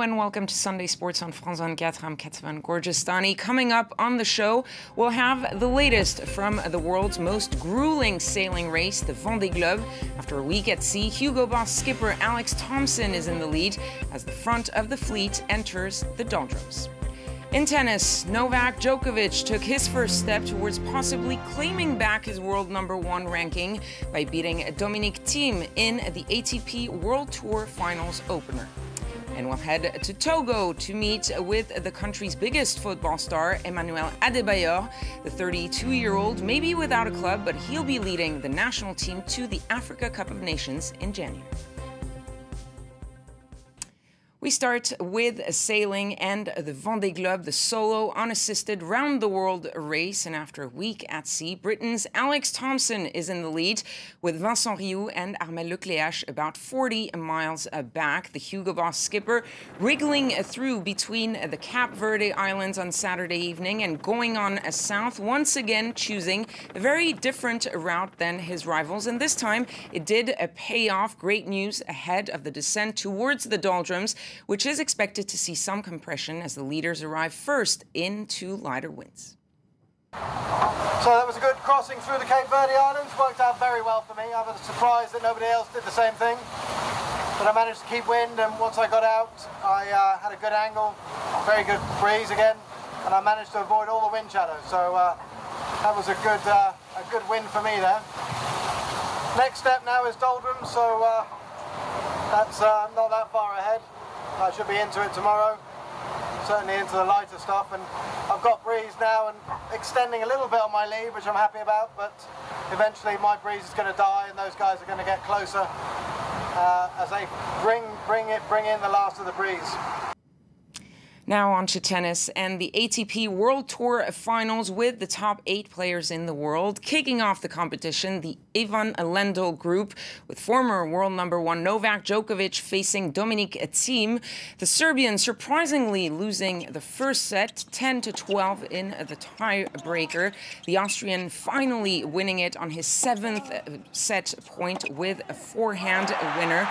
Hello and welcome to Sunday Sports on France 24. I'm Ketavan Gorgestani. Coming up on the show, we'll have the latest from the world's most grueling sailing race, the Vendée Globe. After a week at sea, Hugo Boss skipper Alex Thomson is in the lead as the front of the fleet enters the doldrums. In tennis, Novak Djokovic took his first step towards possibly claiming back his world #1 ranking by beating Dominic Thiem in the ATP World Tour Finals opener. And we'll head to Togo to meet with the country's biggest football star, Emmanuel Adebayor. The 32-year-old may be without a club, but he'll be leading the national team to the Africa Cup of Nations in January. We start with sailing and the Vendée Globe, the solo, unassisted, round-the-world race. And after a week at sea, Britain's Alex Thomson is in the lead with Vincent Rioux and Armel Lecléache about 40 miles back. The Hugo Boss skipper wriggling through between the Cape Verde Islands on Saturday evening and going on south, once again choosing a very different route than his rivals. And this time, it did pay off. Great news ahead of the descent towards the doldrums, which is expected to see some compression as the leaders arrive first into lighter winds. So that was a good crossing through the Cape Verde Islands. Worked out very well for me. I was surprised that nobody else did the same thing. But I managed to keep wind, and once I got out, I had a good angle, very good breeze again, and I managed to avoid all the wind shadows. So that was a good win for me there. Next step now is doldrums, so that's not that far ahead. I should be into it tomorrow, certainly into the lighter stuff, and I've got breeze now and extending a little bit on my lead, which I'm happy about, but eventually my breeze is going to die and those guys are going to get closer as they bring in the last of the breeze. Now on to tennis and the ATP World Tour Finals with the top 8 players in the world. Kicking off the competition, the Ivan Lendl group with former world #1 Novak Djokovic facing Dominic Thiem. The Serbian surprisingly losing the first set, 10-12 in the tiebreaker. The Austrian finally winning it on his 7th set point with a forehand winner.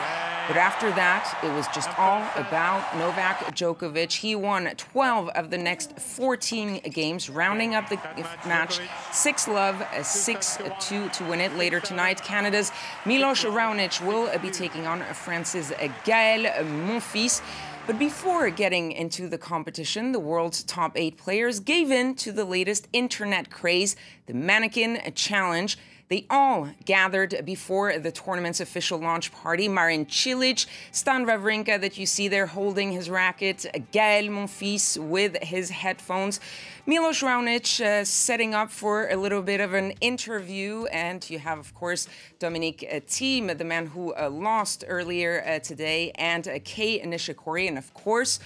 But after that, it was just all about Novak Djokovic. He won 12 of the next 14 games, rounding up the match 6-love, 6-2 to win it. Later tonight, Canada's Milos Raonic will be taking on France's Gaël Monfils. But before getting into the competition, the world's top 8 players gave in to the latest internet craze, the Mannequin Challenge. They all gathered before the tournament's official launch party. Marin Cilic, Stan Wawrinka that you see there holding his racket, Gaël Monfils with his headphones, Milos Raonic setting up for a little bit of an interview, and you have, of course, Dominic Thiem, the man who lost earlier today, and Kei Nishikori, and of course,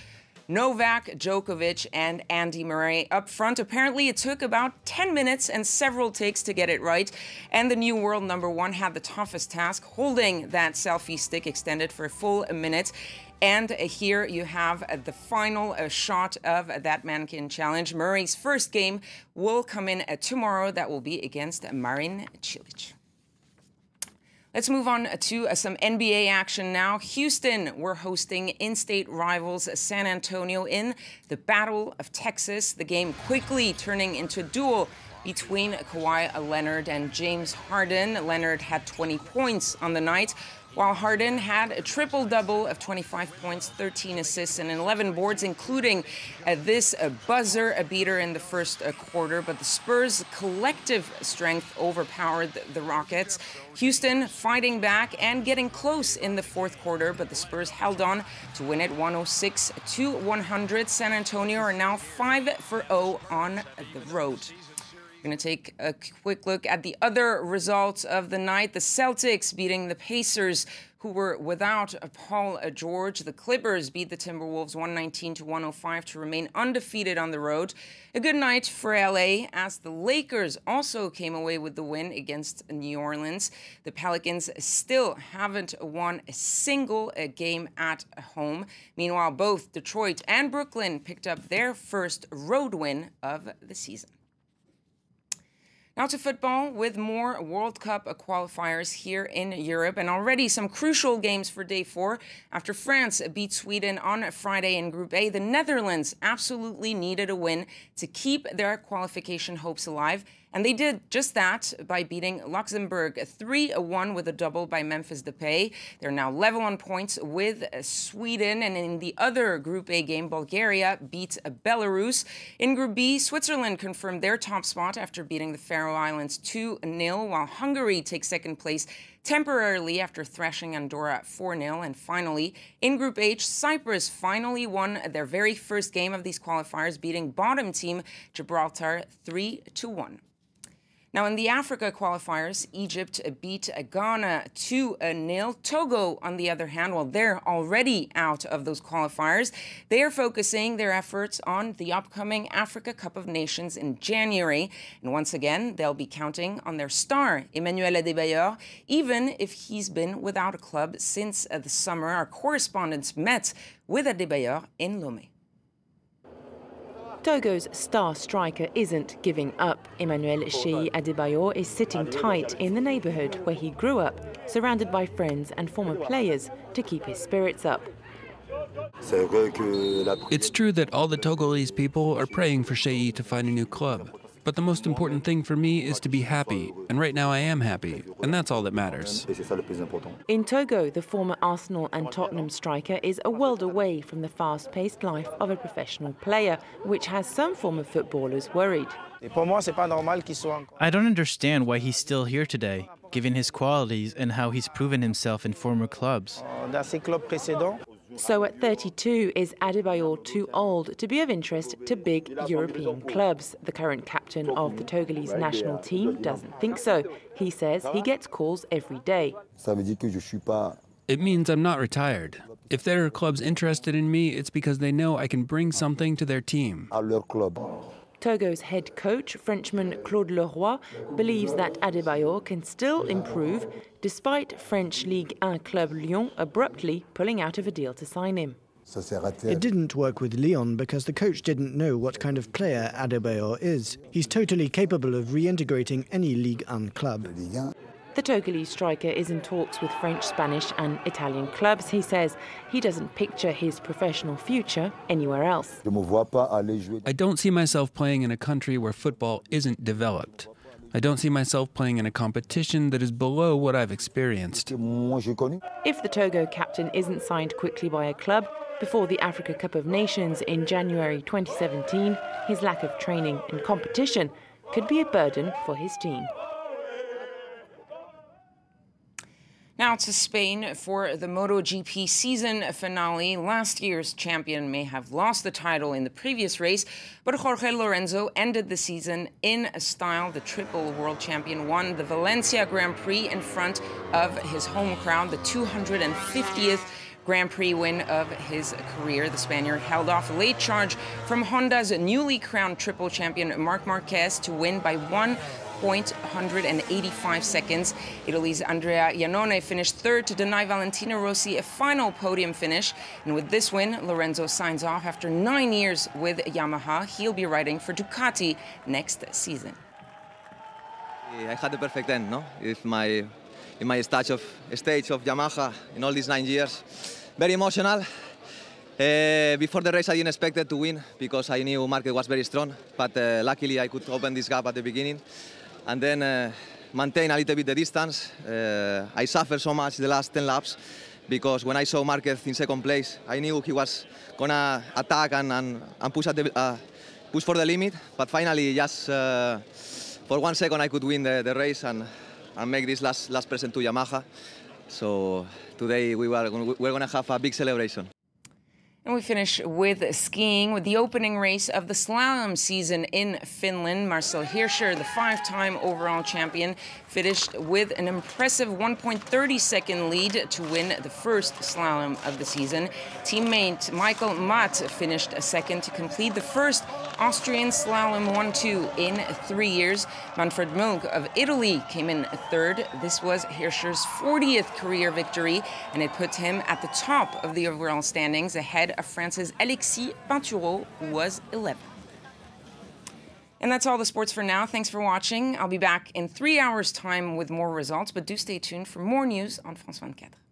Novak Djokovic and Andy Murray up front. Apparently, it took about 10 minutes and several takes to get it right. And the new world #1 had the toughest task, holding that selfie stick extended for a full minute. And here you have the final shot of that Mannequin Challenge. Murray's first game will come in tomorrow. That will be against Marin Cilic. Let's move on to some NBA action now. Houston, we're hosting in-state rivals San Antonio in the Battle of Texas. The game quickly turning into a duel between Kawhi Leonard and James Harden. Leonard had 20 points on the night, while Harden had a triple-double of 25 points, 13 assists, and 11 boards, including this buzzer beater in the first quarter. But the Spurs' collective strength overpowered the Rockets. Houston fighting back and getting close in the fourth quarter, but the Spurs held on to win it 106-100. San Antonio are now 5-0 on the road. We're going to take a quick look at the other results of the night. The Celtics beating the Pacers, who were without Paul George. The Clippers beat the Timberwolves 119-105 to remain undefeated on the road. A good night for LA, as the Lakers also came away with the win against New Orleans. The Pelicans still haven't won a single game at home. Meanwhile, both Detroit and Brooklyn picked up their first road win of the season. Now to football, with more World Cup qualifiers here in Europe, and already some crucial games for day 4. After France beat Sweden on Friday in Group A, the Netherlands absolutely needed a win to keep their qualification hopes alive. And they did just that by beating Luxembourg 3-1 with a double by Memphis Depay. They're now level on points with Sweden. And in the other Group A game, Bulgaria beat Belarus. In Group B, Switzerland confirmed their top spot after beating the Faroe Islands 2-0, while Hungary takes second place temporarily after thrashing Andorra 4-0. And finally, in Group H, Cyprus finally won their very first game of these qualifiers, beating bottom team Gibraltar 3-1. Now, in the Africa qualifiers, Egypt beat Ghana 2-0. Togo, on the other hand, well, they're already out of those qualifiers. They are focusing their efforts on the upcoming Africa Cup of Nations in January. And once again, they'll be counting on their star, Emmanuel Adebayor, even if he's been without a club since the summer. Our correspondents met with Adebayor in Lomé. Togo's star striker isn't giving up. Emmanuel Sheyi Adebayor is sitting tight in the neighbourhood where he grew up, surrounded by friends and former players to keep his spirits up. It's true that all the Togolese people are praying for Sheyi to find a new club. But the most important thing for me is to be happy, and right now I am happy, and that's all that matters. In Togo, the former Arsenal and Tottenham striker is a world away from the fast-paced life of a professional player, which has some former footballers worried. I don't understand why he's still here today, given his qualities and how he's proven himself in former clubs. So at 32, is Adebayor too old to be of interest to big European clubs? The current captain of the Togolese national team doesn't think so. He says he gets calls every day. It means I'm not retired. If there are clubs interested in me, it's because they know I can bring something to their team. Togo's head coach, Frenchman Claude Leroy, believes that Adebayor can still improve despite French Ligue 1 club Lyon abruptly pulling out of a deal to sign him. It didn't work with Lyon because the coach didn't know what kind of player Adebayor is. He's totally capable of reintegrating any Ligue 1 club. The Togolese striker is in talks with French, Spanish and Italian clubs. He says he doesn't picture his professional future anywhere else. I don't see myself playing in a country where football isn't developed. I don't see myself playing in a competition that is below what I've experienced. If the Togo captain isn't signed quickly by a club before the Africa Cup of Nations in January 2017, his lack of training and competition could be a burden for his team. Now to Spain for the MotoGP season finale. Last year's champion may have lost the title in the previous race, but Jorge Lorenzo ended the season in style. The triple world champion won the Valencia Grand Prix in front of his home crowd, the 250th Grand Prix win of his career. The Spaniard held off a late charge from Honda's newly crowned triple champion Marc Marquez to win by 1.185 seconds. Italy's Andrea Iannone finished third to deny Valentino Rossi a final podium finish. And with this win, Lorenzo signs off after 9 years with Yamaha. He'll be riding for Ducati next season. I had the perfect end, no? In my stage of Yamaha in all these 9 years. Very emotional. Before the race I didn't expect to win because I knew Marquez was very strong, but luckily I could open this gap at the beginning and then maintain a little bit the distance. I suffered so much the last 10 laps because when I saw Marquez in second place, I knew he was gonna attack and push for the limit, but finally just for 1 second I could win the race and make this last present to Yamaha. So today we're going to have a big celebration. And we finish with skiing with the opening race of the slalom season in Finland. Marcel Hirscher, the 5-time overall champion, finished with an impressive 1.30-second lead to win the first slalom of the season. Teammate Michael Matt finished second to complete the first Austrian slalom 1-2 in 3 years. Manfred Milk of Italy came in third. This was Hirscher's 40th career victory, and it put him at the top of the overall standings, ahead of France's Alexis Pinturault, who was 11th. And that's all the sports for now. Thanks for watching. I'll be back in 3 hours' time with more results, but do stay tuned for more news on France 24.